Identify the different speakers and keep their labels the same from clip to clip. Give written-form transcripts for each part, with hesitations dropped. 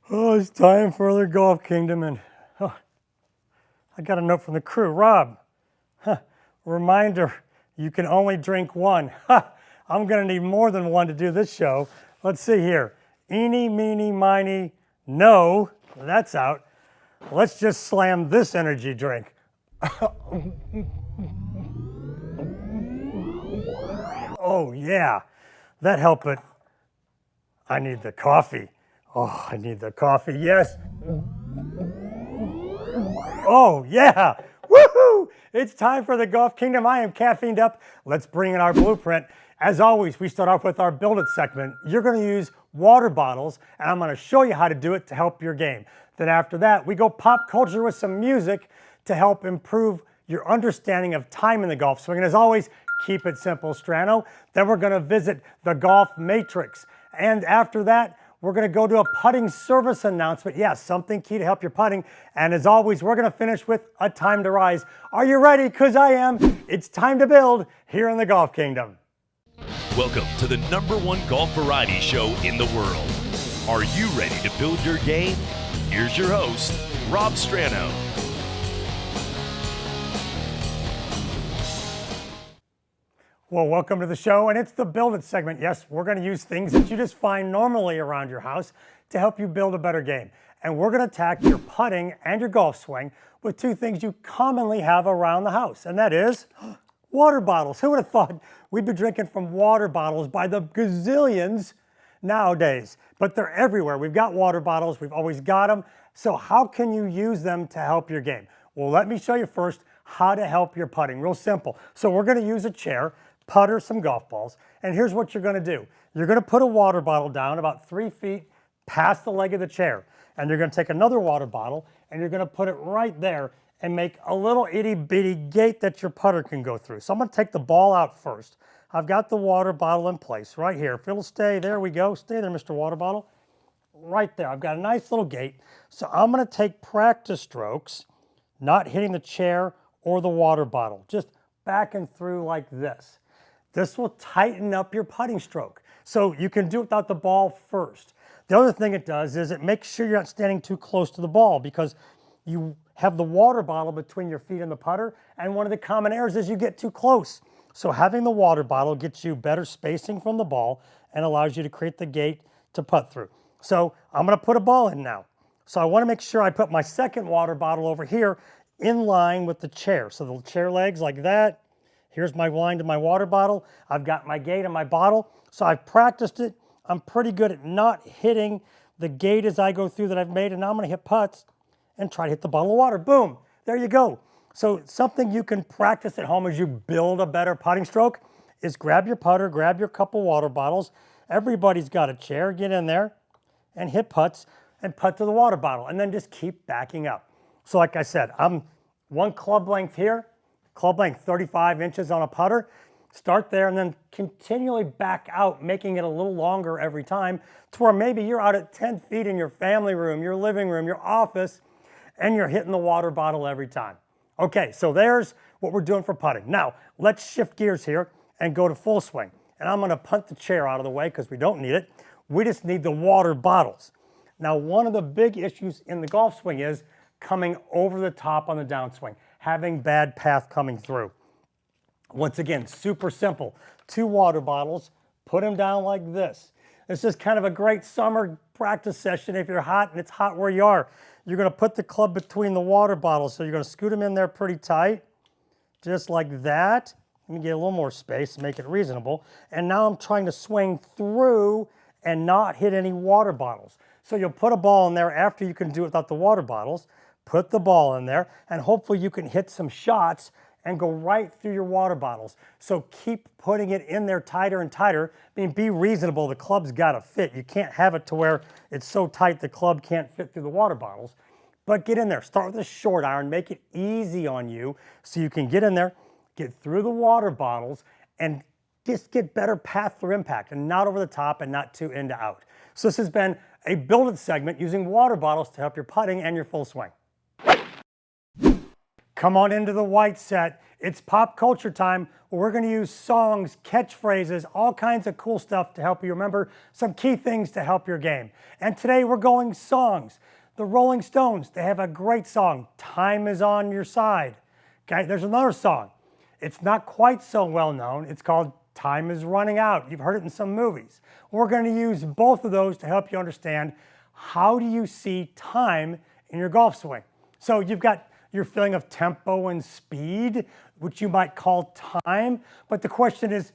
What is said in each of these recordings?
Speaker 1: Oh, it's time for the Golf Kingdom, and I got a note from the crew. Rob, reminder, you can only drink one. I'm gonna need more than one to do this show. Let's see here. Eeny, meeny, miny, no, that's out. Let's just slam this energy drink. Oh yeah, that helped, but I need the coffee. Oh, I need the coffee, yes. Oh yeah, woohoo! It's time for the Golf Kingdom. I am caffeined up. Let's bring in our blueprint. As always, we start off with our Build It segment. You're gonna use water bottles, and I'm gonna show you how to do it to help your game. Then after that, we go pop culture with some music to help improve your understanding of time in the golf swing. And as always, keep it simple, Strano. Then we're gonna visit the golf matrix. And after that, we're gonna go to a putting service announcement. Yes, something key to help your putting. And as always, we're gonna finish with a time to rise. Are you ready? Because I am. It's time to build here in the Golf Kingdom.
Speaker 2: Welcome to the #1 golf variety show in the world. Are you ready to build your game? Here's your host, Rob Strano.
Speaker 1: Well, welcome to the show, and it's the Build It segment. Yes, we're going to use things that you just find normally around your house to help you build a better game. And we're going to attack your putting and your golf swing with two things you commonly have around the house, and that is water bottles. Who would have thought we'd be drinking from water bottles by the gazillions nowadays? But they're everywhere. We've got water bottles. We've always got them. So how can you use them to help your game? Well, let me show you first how to help your putting. Real simple. So we're going to use a chair, putter, some golf balls, and here's what you're going to do. You're going to put a water bottle down about 3 feet past the leg of the chair, and you're going to take another water bottle and you're going to put it right there and make a little itty bitty gate that your putter can go through. So I'm going to take the ball out first. I've got the water bottle in place right here. If it'll stay, there we go. Stay there, Mr. Water Bottle. Right there. I've got a nice little gate. So I'm going to take practice strokes, not hitting the chair or the water bottle, just back and through like this. This will tighten up your putting stroke. So you can do it without the ball first. The other thing it does is it makes sure you're not standing too close to the ball because you have the water bottle between your feet and the putter, and one of the common errors is you get too close. So having the water bottle gets you better spacing from the ball and allows you to create the gate to putt through. So I'm gonna put a ball in now. So I wanna make sure I put my second water bottle over here in line with the chair. So the chair legs like that. Here's my line to my water bottle. I've got my gate and my bottle. So I've practiced it. I'm pretty good at not hitting the gate as I go through that I've made, and now I'm gonna hit putts and try to hit the bottle of water. Boom, there you go. So something you can practice at home as you build a better putting stroke is grab your putter, grab your couple water bottles. Everybody's got a chair, get in there and hit putts and putt to the water bottle, and then just keep backing up. So like I said, I'm one club length here, club length 35 inches on a putter. Start there and then continually back out, making it a little longer every time to where maybe you're out at 10 feet in your family room, your living room, your office, and you're hitting the water bottle every time. Okay, so there's what we're doing for putting. Now, let's shift gears here and go to full swing. And I'm gonna punt the chair out of the way because we don't need it. We just need the water bottles. Now, one of the big issues in the golf swing is coming over the top on the downswing, having bad path coming through. Once again, super simple. 2 water bottles, put them down like this. This is kind of a great summer practice session if you're hot and it's hot where you are. You're gonna put the club between the water bottles, so you're gonna scoot them in there pretty tight, just like that. Let me get a little more space to make it reasonable. And now I'm trying to swing through and not hit any water bottles. So you'll put a ball in there after you can do it without the water bottles, put the ball in there, and hopefully you can hit some shots and go right through your water bottles. So keep putting it in there tighter and tighter. I mean, be reasonable, the club's gotta fit. You can't have it to where it's so tight the club can't fit through the water bottles. But get in there, start with a short iron, make it easy on you so you can get in there, get through the water bottles, and just get better path through impact and not over the top and not too in to out. So this has been a Build It segment using water bottles to help your putting and your full swing. Come on into the white set. It's pop culture time. We're going to use songs, catchphrases, all kinds of cool stuff to help you remember some key things to help your game. And today we're going songs. The Rolling Stones, they have a great song, Time Is On Your Side. Okay, there's another song. It's not quite so well known. It's called Time Is Running Out. You've heard it in some movies. We're going to use both of those to help you understand how do you see time in your golf swing. So you've got your feeling of tempo and speed, which you might call time. But the question is,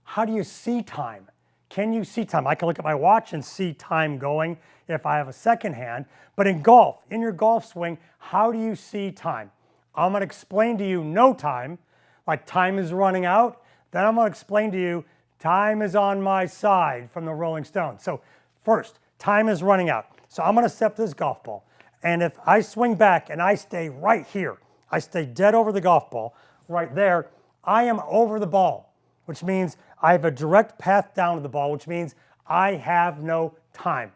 Speaker 1: how do you see time? Can you see time? I can look at my watch and see time going if I have a second hand. But in golf, in your golf swing, how do you see time? I'm going to explain to you no time, like time is running out. Then I'm going to explain to you time is on my side from the Rolling Stones. So first, time is running out. So I'm going to set this golf ball. And if I swing back and I stay right here, I stay dead over the golf ball, right there, I am over the ball, which means I have a direct path down to the ball, which means I have no time.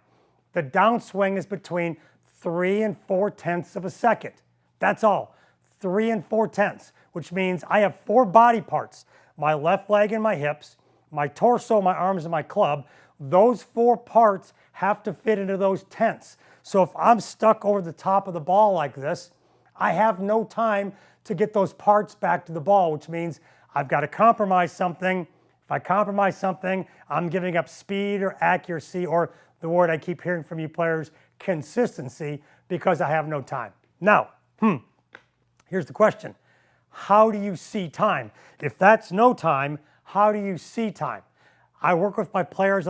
Speaker 1: The downswing is between 3 and 4/10 of a second. That's all, 3 and 4/10, which means I have 4 body parts, my left leg and my hips, my torso, my arms, and my club. Those 4 parts have to fit into those tenths. So if I'm stuck over the top of the ball like this, I have no time to get those parts back to the ball, which means I've got to compromise something. If I compromise something, I'm giving up speed or accuracy, or the word I keep hearing from you players, consistency, because I have no time. Now, here's the question. How do you see time? If that's no time, how do you see time? I work with my players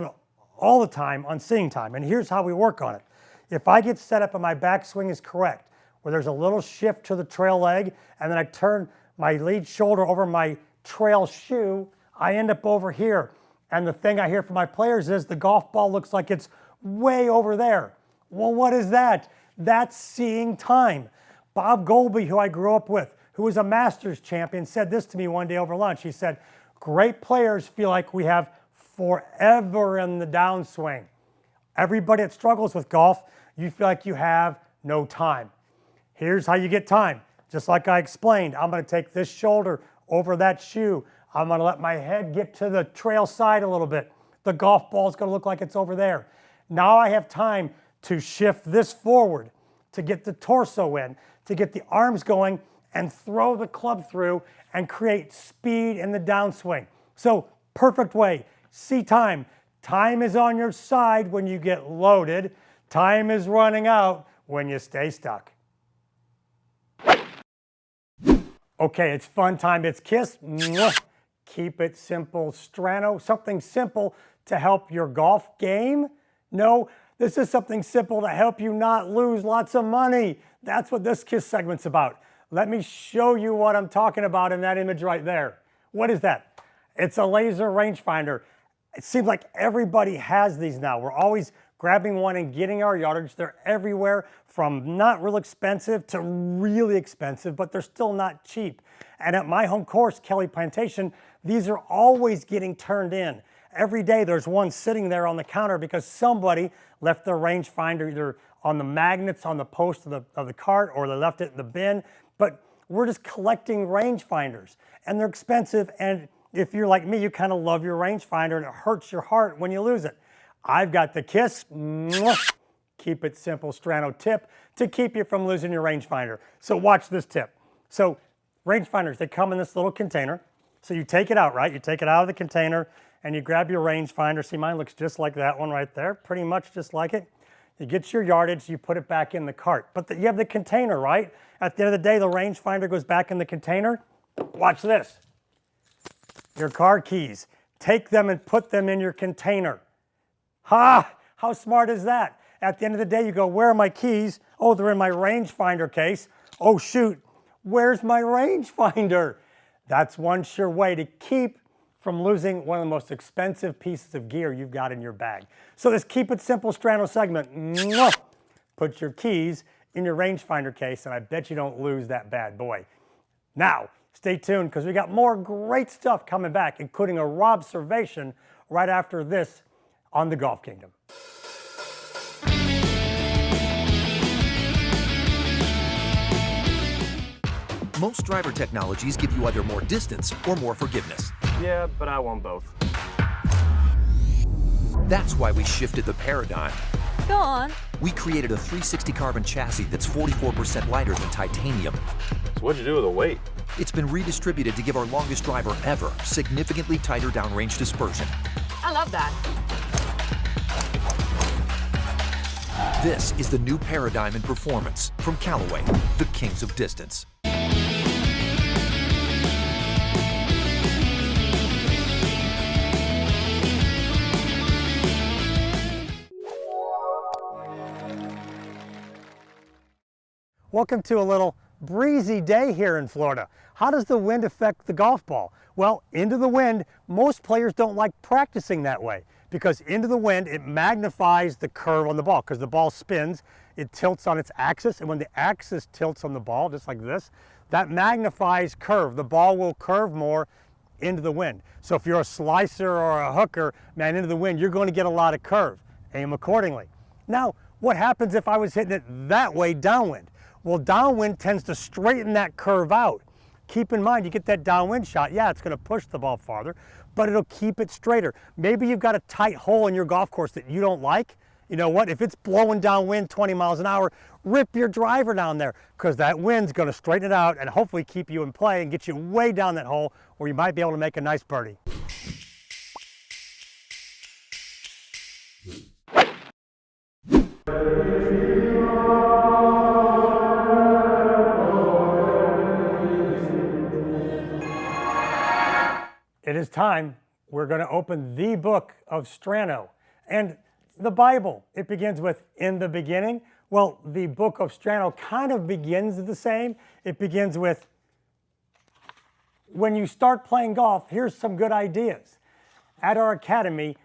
Speaker 1: all the time on seeing time, and here's how we work on it. If I get set up and my backswing is correct, where there's a little shift to the trail leg, and then I turn my lead shoulder over my trail shoe, I end up over here. And the thing I hear from my players is the golf ball looks like it's way over there. Well, what is that? That's seeing time. Bob Golby, who I grew up with, who was a Masters champion, said this to me one day over lunch. He said, great players feel like we have forever in the downswing. Everybody that struggles with golf, you feel like you have no time. Here's how you get time. Just like I explained, I'm going to take this shoulder over that shoe. I'm going to let my head get to the trail side a little bit. The golf ball is going to look like it's over there. Now I have time to shift this forward, to get the torso in, to get the arms going, and throw the club through and create speed in the downswing. So, perfect way. See time. Time is on your side when you get loaded. Time is running out when you stay stuck. Okay, it's fun time. It's Kiss. Mwah. Keep it simple, Strano. Something simple to help your golf game? No, this is something simple to help you not lose lots of money. That's what this Kiss segment's about. Let me show you what I'm talking about in that image right there. What is that? It's a laser rangefinder. It seems like everybody has these now. We're always grabbing one and getting our yardage. They're everywhere, from not real expensive to really expensive, but they're still not cheap. And at my home course, Kelly Plantation, these are always getting turned in. Every day there's one sitting there on the counter because somebody left their rangefinder either on the magnets on the post of the cart, or they left it in the bin. But we're just collecting rangefinders, and they're expensive. And if you're like me, you kind of love your rangefinder and it hurts your heart when you lose it. I've got the Kiss, keep it simple, Strano tip to keep you from losing your rangefinder. So watch this tip. So rangefinders, they come in this little container. So you take it out, right? You take it out of the container and you grab your rangefinder. See, mine looks just like that one right there, pretty much just like it. You get your yardage, you put it back in the cart. But you have the container, right? At the end of the day, the rangefinder goes back in the container. Watch this. Your car keys. Take them and put them in your container. Ha! How smart is that? At the end of the day, you go, where are my keys? Oh, they're in my rangefinder case. Oh, shoot. Where's my rangefinder? That's one sure way to keep from losing one of the most expensive pieces of gear you've got in your bag. So this Keep It Simple Strano segment, put your keys in your rangefinder case, and I bet you don't lose that bad boy. Now, stay tuned, because we got more great stuff coming back, including a Robservation right after this on the Golf Kingdom.
Speaker 3: Most driver technologies give you either more distance or more forgiveness.
Speaker 4: Yeah, but I want both.
Speaker 3: That's why we shifted the paradigm.
Speaker 5: Go on.
Speaker 3: We created a 360 carbon chassis that's 44% lighter than titanium.
Speaker 4: So what'd you do with the weight?
Speaker 3: It's been redistributed to give our longest driver ever significantly tighter downrange dispersion.
Speaker 5: I love that.
Speaker 3: This is the new paradigm in performance from Callaway, the kings of distance.
Speaker 1: Welcome to a little breezy day here in Florida. How does the wind affect the golf ball? Well, into the wind, most players don't like practicing that way because into the wind, it magnifies the curve on the ball because the ball spins, it tilts on its axis, and when the axis tilts on the ball, just like this, that magnifies curve. The ball will curve more into the wind. So if you're a slicer or a hooker, man, into the wind, you're going to get a lot of curve. Aim accordingly. Now, what happens if I was hitting it that way downwind? Well, downwind tends to straighten that curve out. Keep in mind, you get that downwind shot, yeah, it's going to push the ball farther, but it'll keep it straighter. Maybe you've got a tight hole in your golf course that you don't like. You know what? If it's blowing downwind 20 miles an hour, rip your driver down there because that wind's going to straighten it out and hopefully keep you in play and get you way down that hole where you might be able to make a nice birdie. It is time. We're going to open the book of Strano. And the Bible, it begins with, in the beginning. Well, the book of Strano kind of begins the same. It begins with, when you start playing golf, here's some good ideas. At our academy,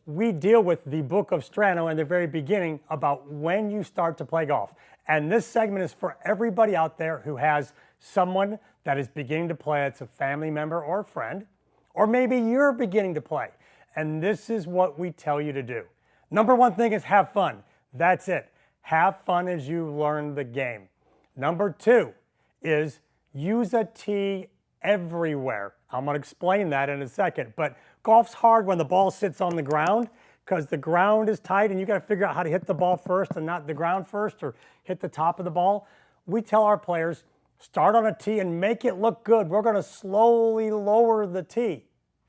Speaker 1: we deal with the book of Strano in the very beginning about when you start to play golf. And this segment is for everybody out there who has someone that is beginning to play. It's a family member or a friend. Or maybe you're beginning to play, and this is what we tell you to do. Number one thing is have fun. That's it. Have fun as you learn the game. Number two is use a tee everywhere. I'm going to explain that in a second, but golf's hard when the ball sits on the ground because the ground is tight and you got to figure out how to hit the ball first and not the ground first or hit the top of the ball. We tell our players, start on a tee and make it look good. We're going to slowly lower the tee.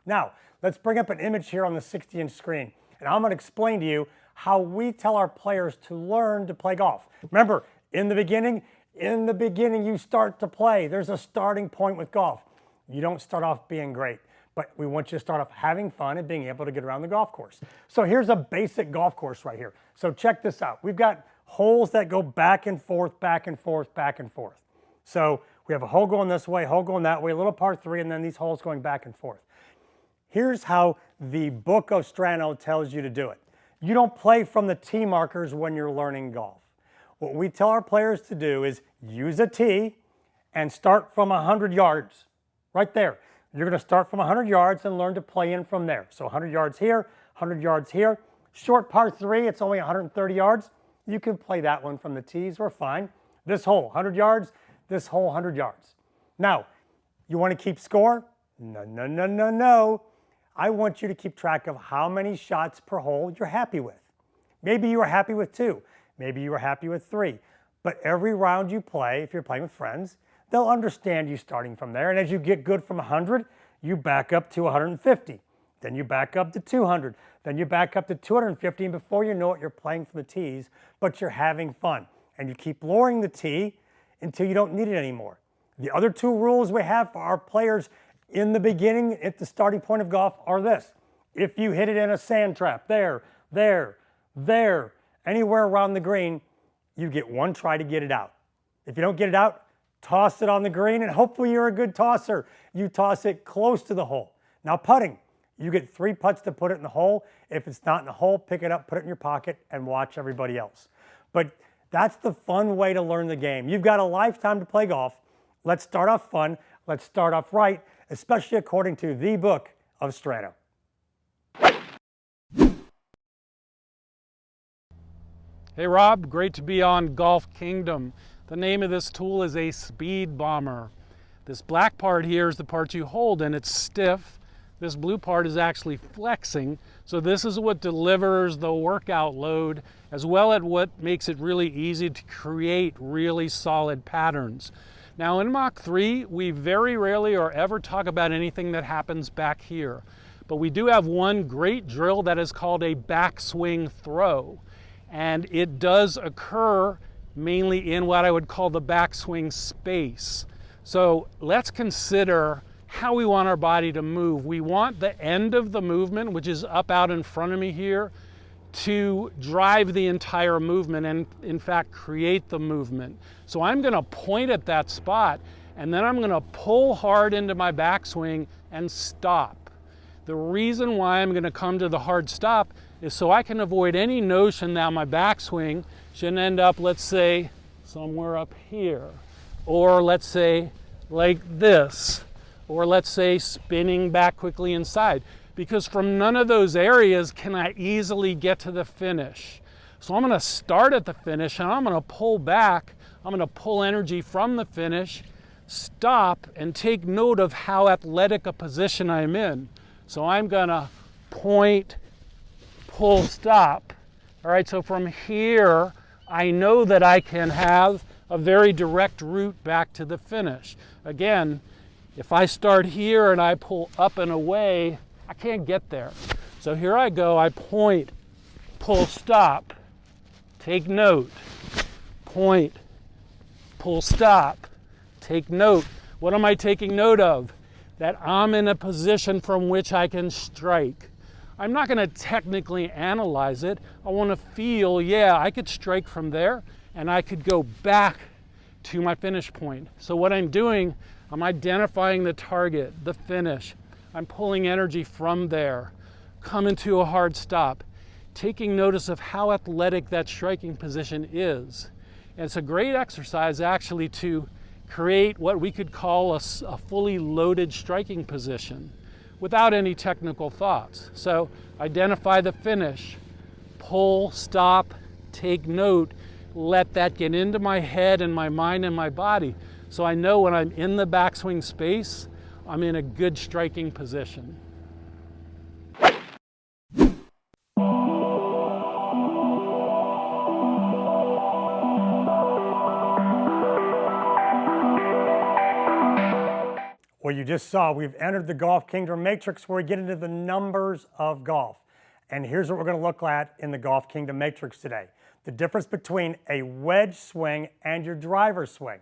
Speaker 1: Now, let's bring up an image here on the 60-inch screen, and I'm going to explain to you how we tell our players to learn to play golf. Remember, in the beginning you start to play. There's a starting point with golf. You don't start off being great, but we want you to start off having fun and being able to get around the golf course. So here's a basic golf course right here. So check this out. We've got holes that go back and forth, back and forth, back and forth. So we have a hole going this way, hole going that way, a little par three, and then these holes going back and forth. Here's how the book of Strano tells you to do it. You don't play from the tee markers when you're learning golf. What we tell our players to do is use a tee and start from 100 yards, right there. You're going to start from 100 yards and learn to play in from there. So 100 yards here, 100 yards here. Short par three, it's only 130 yards. You can play that one from the tees, we're fine. This hole, 100 yards, this hole, 100 yards. Now, you want to keep score? No, no, no, no, no. I want you to keep track of how many shots per hole you're happy with. Maybe you were happy with 2. Maybe you were happy with 3. But every round you play, if you're playing with friends, they'll understand you starting from there. And as you get good from 100, you back up to 150. Then you back up to 200. Then you back up to 250. And before you know it, you're playing for the tees, but you're having fun. And you keep lowering the tee until you don't need it anymore. The other 2 rules we have for our players in the beginning at the starting point of golf are this. If you hit it in a sand trap, there, anywhere around the green, you get 1 try to get it out. If you don't get it out, toss it on the green, and hopefully you're a good tosser. You toss it close to the hole. Now putting, you get 3 putts to put it in the hole. If it's not in the hole, pick it up, put it in your pocket, and watch everybody else. But that's the fun way to learn the game. You've got a lifetime to play golf. Let's start off fun. Let's start off right, especially according to the book of Strano.
Speaker 6: Hey Rob, great to be on Golf Kingdom. The name of this tool is a speed bomber. This black part here is the part you hold and it's stiff. This blue part is actually flexing. So this is what delivers the workout load, as well as what makes it really easy to create really solid patterns. Now in Mach 3, we very rarely or ever talk about anything that happens back here. But we do have one great drill that is called a backswing throw. And it does occur mainly in what I would call the backswing space. So let's consider how we want our body to move. We want the end of the movement, which is up out in front of me here, to drive the entire movement and in fact create the movement. So I'm gonna point at that spot and then I'm gonna pull hard into my backswing and stop. The reason why I'm gonna come to the hard stop is so I can avoid any notion that my backswing should end up, let's say, somewhere up here, or let's say like this, or let's say spinning back quickly inside, because from none of those areas can I easily get to the finish. So I'm gonna start at the finish and I'm gonna pull back, I'm gonna pull energy from the finish, stop, and take note of how athletic a position I'm in. So I'm gonna point, pull, stop. All right, so from here, I know that I can have a very direct route back to the finish. Again, if I start here and I pull up and away, I can't get there. So here I go, I point, pull, stop, take note, point, pull, stop, take note. What am I taking note of? That I'm in a position from which I can strike. I'm not gonna technically analyze it. I wanna feel, yeah, I could strike from there and I could go back to my finish point. So what I'm doing, I'm identifying the target, the finish. I'm pulling energy from there, coming to a hard stop, taking notice of how athletic that striking position is. And it's a great exercise actually to create what we could call a fully loaded striking position without any technical thoughts. So identify the finish, pull, stop, take note, let that get into my head and my mind and my body. So I know when I'm in the backswing space, I'm in a good striking position.
Speaker 1: Well, you just saw we've entered the Golf Kingdom Matrix where we get into the numbers of golf. And here's what we're going to look at in the Golf Kingdom Matrix today. The difference between a wedge swing and your driver swing.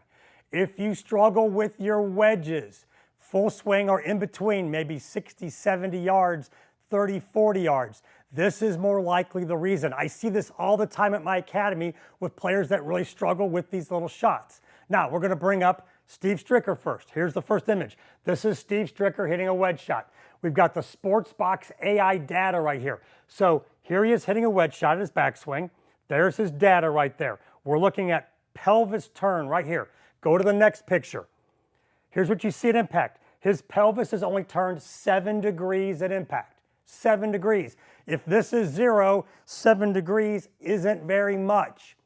Speaker 1: If you struggle with your wedges, full swing or in between, maybe 60, 70 yards, 30, 40 yards, this is more likely the reason. I see this all the time at my academy with players that really struggle with these little shots. Now, we're going to bring up Steve Stricker first. Here's the first image. This is Steve Stricker hitting a wedge shot. We've got the Sportsbox AI data right here. So here he is hitting a wedge shot at his backswing. There's his data right there. We're looking at pelvis turn right here. Go to the next picture. Here's what you see at impact. His pelvis is only turned 7 degrees at impact. 7 degrees. If this is 0, 7 degrees isn't very much.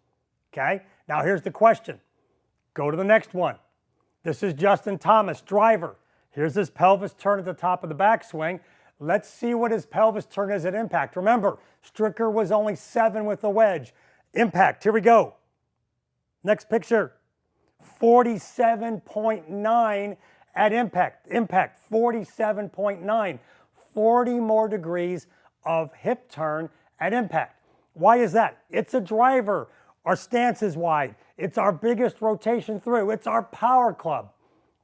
Speaker 1: Okay? Now here's the question. Go to the next one. This is Justin Thomas, driver. Here's his pelvis turn at the top of the backswing. Let's see what his pelvis turn is at impact. Remember, Stricker was only 7 with the wedge. Impact, here we go. Next picture, 47.9 at impact. Impact, 47.9. 40 more degrees of hip turn at impact. Why is that? It's a driver. Our stance is wide. It's our biggest rotation through. It's our power club.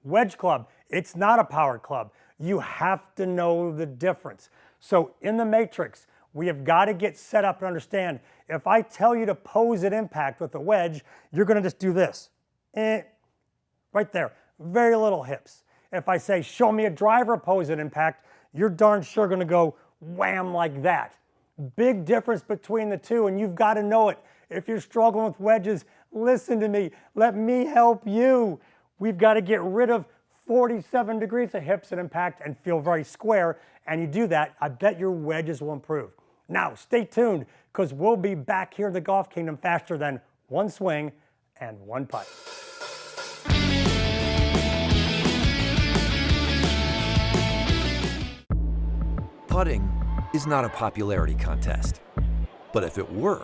Speaker 1: Wedge club, it's not a power club. You have to know the difference. So in the matrix, we have got to get set up and understand, if I tell you to pose at impact with a wedge, you're going to just do this. Right there. Very little hips. If I say, show me a driver pose at impact, you're darn sure going to go wham like that. Big difference between the two, and you've got to know it. If you're struggling with wedges, listen to me. Let me help you. We've got to get rid of 47 degrees of hips at impact and feel very square. And you do that, I bet your wedges will improve. Now, stay tuned, because we'll be back here in the Golf Kingdom faster than one swing and one putt.
Speaker 3: Putting is not a popularity contest. But if it were,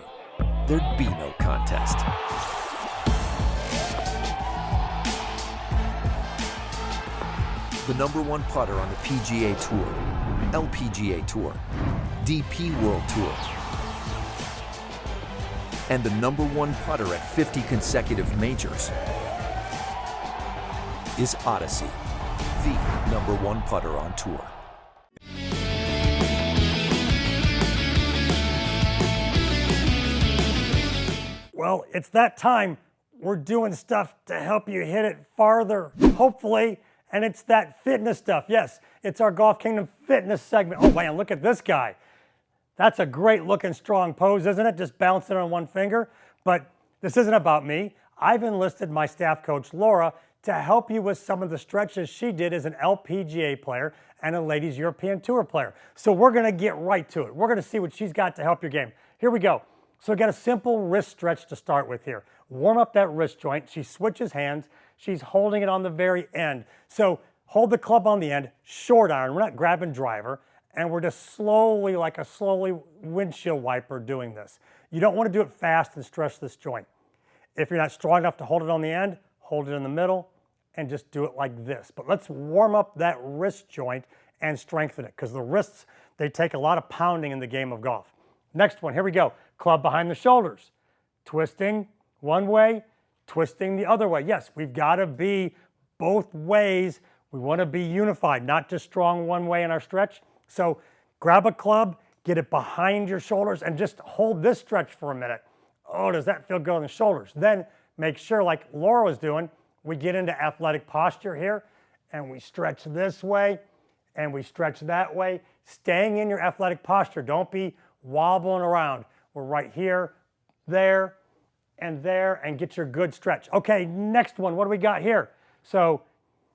Speaker 3: there'd be no contest. The #1 putter on the PGA Tour, LPGA Tour, DP World Tour, and the #1 putter at 50 consecutive majors is Odyssey, the #1 putter on tour.
Speaker 1: Well, it's that time. We're doing stuff to help you hit it farther, hopefully, and it's that fitness stuff. Yes, it's our Golf Kingdom fitness segment. Oh man, look at this guy. That's a great looking strong pose, isn't it? Just bouncing on one finger. But this isn't about me. I've enlisted my staff coach, Laura, to help you with some of the stretches she did as an LPGA player and a Ladies European Tour player. So we're gonna get right to it. We're gonna see what she's got to help your game. Here we go. So we got a simple wrist stretch to start with here. Warm up that wrist joint. She switches hands. She's holding it on the very end. So hold the club on the end, short iron. We're not grabbing driver. And we're just slowly, like a slowly windshield wiper doing this. You don't want to do it fast and stretch this joint. If you're not strong enough to hold it on the end, hold it in the middle and just do it like this. But let's warm up that wrist joint and strengthen it, because the wrists, they take a lot of pounding in the game of golf. Next one, here we go. Club behind the shoulders. Twisting one way, twisting the other way. Yes, we've got to be both ways. We want to be unified, not just strong one way in our stretch. So grab a club, get it behind your shoulders, and just hold this stretch for a minute. Oh, does that feel good on the shoulders? Then make sure, like Laura was doing, we get into athletic posture here, and we stretch this way, and we stretch that way, staying in your athletic posture. Don't be wobbling around. We're right here, there, and get your good stretch. Okay, next one, what do we got here? So,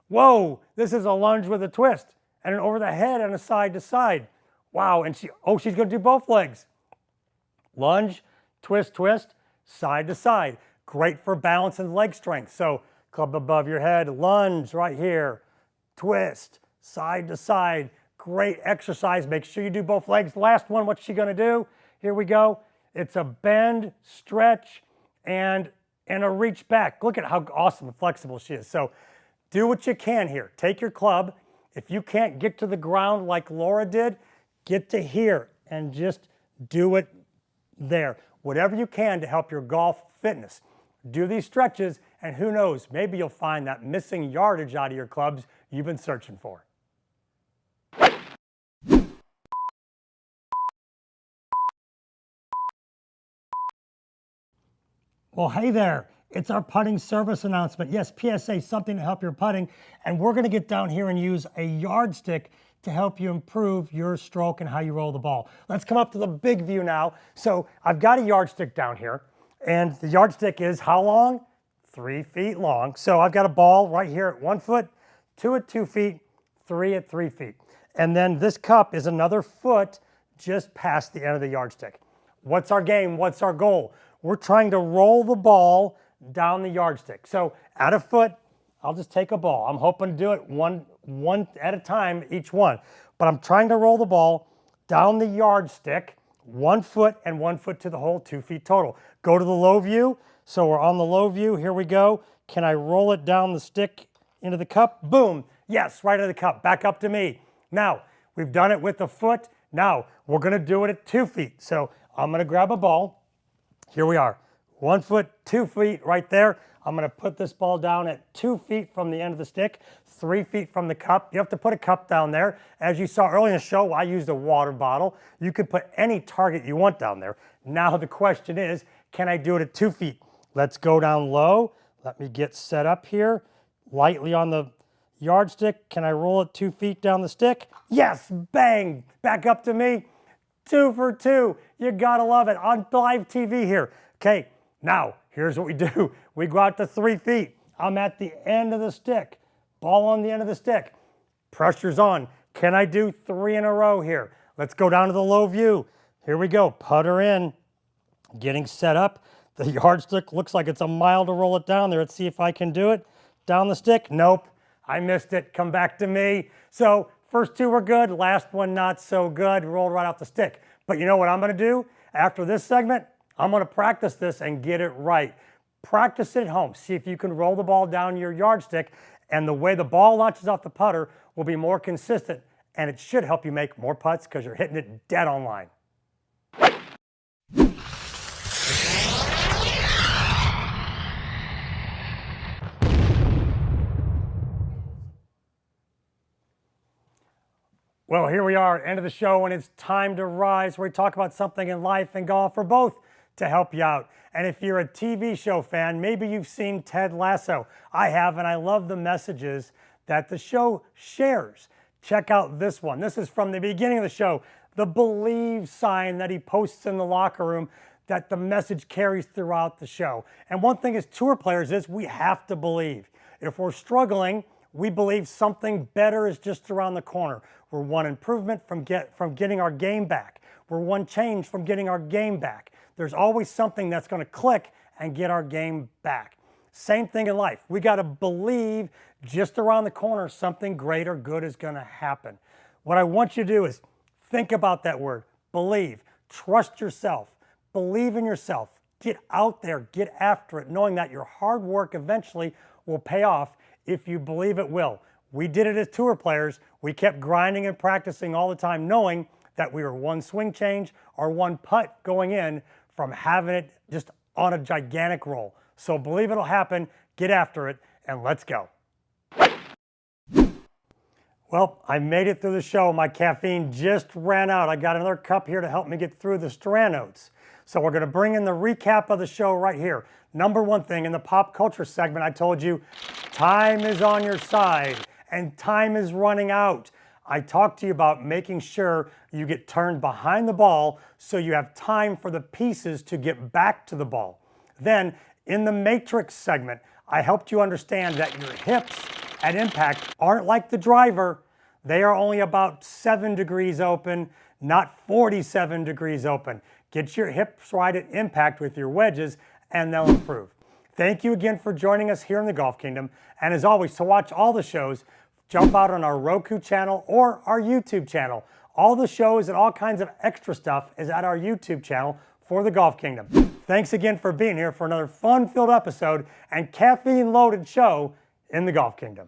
Speaker 1: whoa, this is a lunge with a twist, and an over the head and a side to side. Wow, and she's gonna do both legs. Lunge, twist, twist, side to side. Great for balance and leg strength. So club above your head, lunge right here, twist, side to side. Great exercise. Make sure you do both legs. Last one, what's she gonna do? Here we go. It's a bend, stretch, and a reach back. Look at how awesome and flexible she is. So do what you can here. Take your club. If you can't get to the ground like Laura did, get to here and just do it there. Whatever you can to help your golf fitness. Do these stretches, and who knows, maybe you'll find that missing yardage out of your clubs you've been searching for. Well, hey there. It's our putting service announcement. Yes, PSA, something to help your putting. And we're going to get down here and use a yardstick to help you improve your stroke and how you roll the ball. Let's come up to the big view now. So I've got a yardstick down here, and the yardstick is how long? 3 feet long. So I've got a ball right here at 1 foot, 2 at 2 feet, 3 at 3 feet. And then this cup is another foot just past the end of the yardstick. What's our game? What's our goal? We're trying to roll the ball down the yardstick. So at a foot, I'll just take a ball. I'm hoping to do it one at a time, each one. But I'm trying to roll the ball down the yardstick, 1 foot and 1 foot to the hole, 2 feet total. Go to the low view. So we're on the low view. Here we go. Can I roll it down the stick into the cup? Boom. Yes, right into the cup. Back up to me. Now, we've done it with a foot. Now, we're going to do it at 2 feet. So I'm going to grab a ball. Here we are. 1 foot, 2 feet right there. I'm going to put this ball down at 2 feet from the end of the stick, 3 feet from the cup. You have to put a cup down there. As you saw earlier in the show, I used a water bottle. You can put any target you want down there. Now the question is, can I do it at 2 feet? Let's go down low. Let me get set up here. Lightly on the yardstick. Can I roll it 2 feet down the stick? Yes, bang, back up to me. 2 for 2. You gotta love it on live TV here. Okay, now here's what we do. We go out to 3 feet. I'm at the end of the stick. Ball on the end of the stick. Pressure's on. Can I do 3 in a row here? Let's go down to the low view. Here we go. Putter in. Getting set up. The yardstick looks like it's a mile to roll it down there. Let's see if I can do it. Down the stick. Nope. I missed it. Come back to me. So First two were good, last one not so good, rolled right off the stick. But you know what I'm gonna do? After this segment, I'm gonna practice this and get it right. Practice it at home. See if you can roll the ball down your yardstick, and the way the ball launches off the putter will be more consistent, and it should help you make more putts because you're hitting it dead on line. Well, here we are, end of the show, and it's time to rise, where we talk about something in life and golf, or both, to help you out. And if you're a TV show fan, maybe you've seen Ted Lasso. I have, and I love the messages that the show shares. Check out this one. This is from the beginning of the show, the believe sign that he posts in the locker room, that the message carries throughout the show. And one thing as tour players is we have to believe. If we're struggling, we believe something better is just around the corner. We're one improvement from getting our game back. We're one change from getting our game back. There's always something that's going to click and get our game back. Same thing in life. We got to believe just around the corner something great or good is going to happen. What I want you to do is think about that word, believe. Trust yourself. Believe in yourself. Get out there. Get after it, knowing that your hard work eventually will pay off if you believe it will. We did it as tour players. We kept grinding and practicing all the time, knowing that we were one swing change or one putt going in from having it just on a gigantic roll. So believe it'll happen, get after it, and let's go. Well, I made it through the show. My caffeine just ran out. I got another cup here to help me get through the strand notes. So we're gonna bring in the recap of the show right here. Number one thing in the pop culture segment, I told you, time is on your side and time is running out. I talked to you about making sure you get turned behind the ball so you have time for the pieces to get back to the ball. Then in the matrix segment, I helped you understand that your hips at impact aren't like the driver. They are only about 7 degrees open, not 47 degrees open. Get your hips right at impact with your wedges and they'll improve. Thank you again for joining us here in the Golf Kingdom. And as always, to watch all the shows, jump out on our Roku channel or our YouTube channel. All the shows and all kinds of extra stuff is at our YouTube channel for the Golf Kingdom. Thanks again for being here for another fun-filled episode and caffeine-loaded show in the Golf Kingdom.